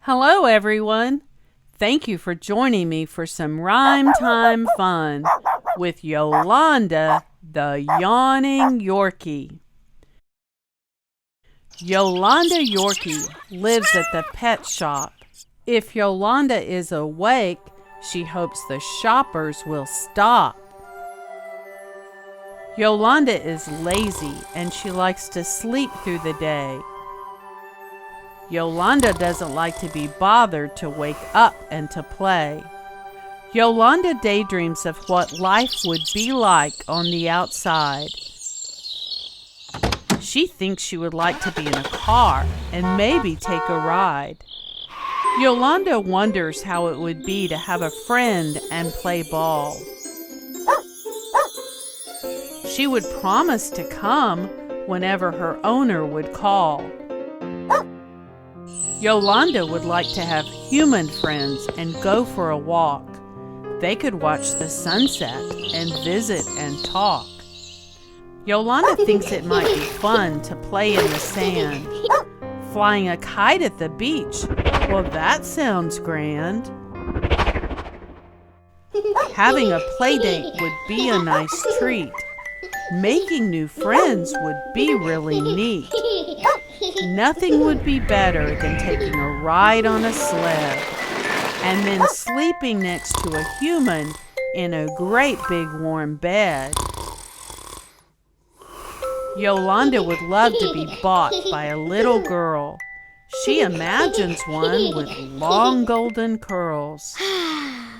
Hello, everyone. Thank you for joining me for some rhyme time fun with Yolanda the Yawning Yorkie. Yolanda Yorkie lives at the pet shop. If Yolanda is awake, she hopes the shoppers will stop. Yolanda is lazy and she likes to sleep through the day. Yolanda doesn't like to be bothered to wake up and to play. Yolanda daydreams of what life would be like on the outside. She thinks she would like to be in a car and maybe take a ride. Yolanda wonders how it would be to have a friend and play ball. She would promise to come whenever her owner would call. Yolanda would like to have human friends and go for a walk. They could watch the sunset and visit and talk. Yolanda thinks it might be fun to play in the sand. Flying a kite at the beach, well, that sounds grand. Having a play date would be a nice treat. Making new friends would be really neat. Nothing would be better than taking a ride on a sled and then sleeping next to a human in a great big warm bed. Yolanda would love to be bought by a little girl. She imagines one with long golden curls.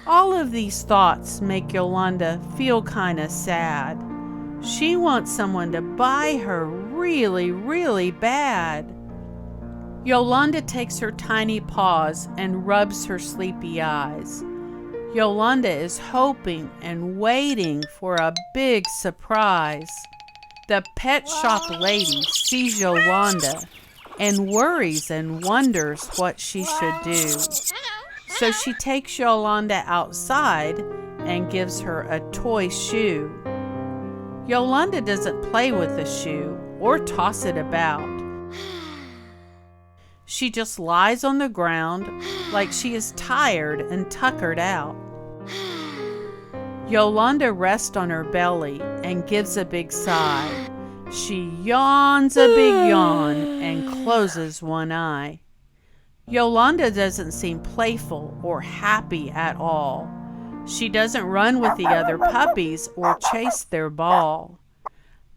All of these thoughts make Yolanda feel kind of sad. She wants someone to buy her really, really bad. Yolanda takes her tiny paws and rubs her sleepy eyes. Yolanda is hoping and waiting for a big surprise. The pet shop lady sees Yolanda and worries and wonders what she should do. So she takes Yolanda outside and gives her a toy shoe. Yolanda doesn't play with the shoe or toss it about. She just lies on the ground like she is tired and tuckered out. Yolanda rests on her belly and gives a big sigh. She yawns a big yawn and closes one eye. Yolanda doesn't seem playful or happy at all. She doesn't run with the other puppies or chase their ball.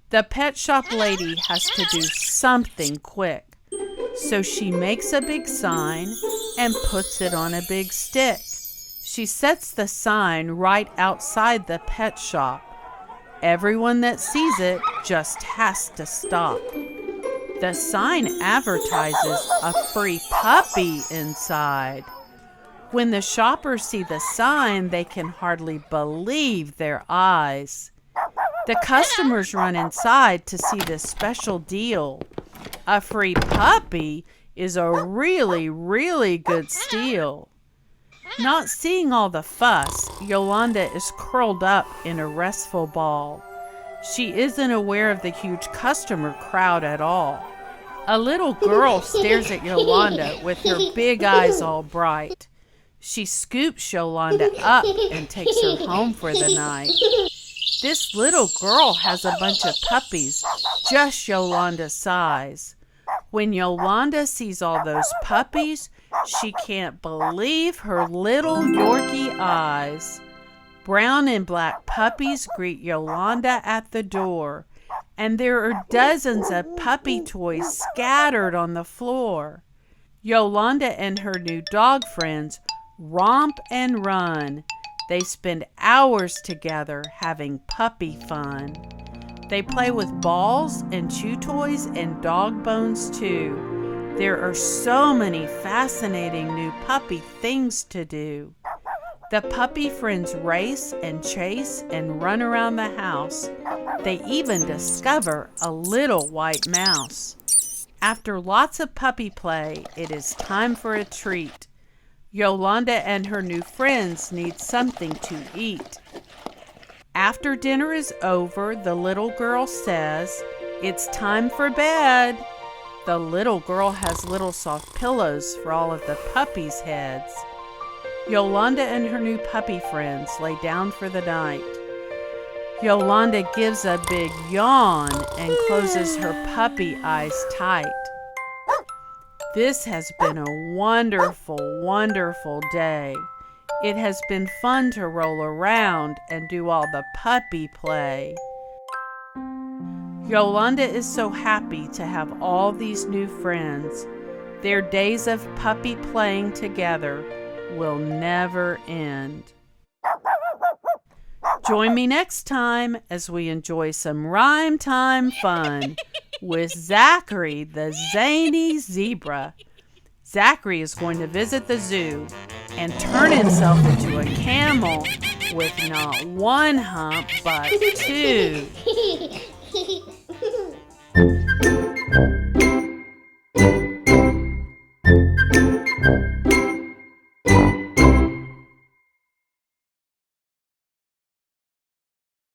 The pet shop lady has to do something quick, so she makes a big sign and puts it on a big stick. She sets the sign right outside the pet shop. Everyone that sees it just has to stop. The sign advertises a free puppy inside. When the shoppers see the sign, they can hardly believe their eyes. The customers run inside to see this special deal. A free puppy is a really, really good steal. Not seeing all the fuss, Yolanda is curled up in a restful ball. She isn't aware of the huge customer crowd at all. A little girl stares at Yolanda with her big eyes all bright. She scoops Yolanda up and takes her home for the night. This little girl has a bunch of puppies, just Yolanda's size. When Yolanda sees all those puppies, she can't believe her little Yorkie eyes. Brown and black puppies greet Yolanda at the door, and there are dozens of puppy toys scattered on the floor. Yolanda and her new dog friends romp and run. They spend hours together having puppy fun. They play with balls and chew toys and dog bones too. There are so many fascinating new puppy things to do. The puppy friends race and chase and run around the house. They even discover a little white mouse. After lots of puppy play, it is time for a treat. Yolanda and her new friends need something to eat. After dinner is over, the little girl says, "It's time for bed." The little girl has little soft pillows for all of the puppies' heads. Yolanda and her new puppy friends lay down for the night. Yolanda gives a big yawn and closes her puppy eyes tight. This has been a wonderful, wonderful day. It has been fun to roll around and do all the puppy play. Yolanda is so happy to have all these new friends. Their days of puppy playing together will never end. Join me next time as we enjoy some rhyme time fun with Zachary the zany zebra. Zachary is going to visit the zoo and turn himself into a camel with not one hump but two.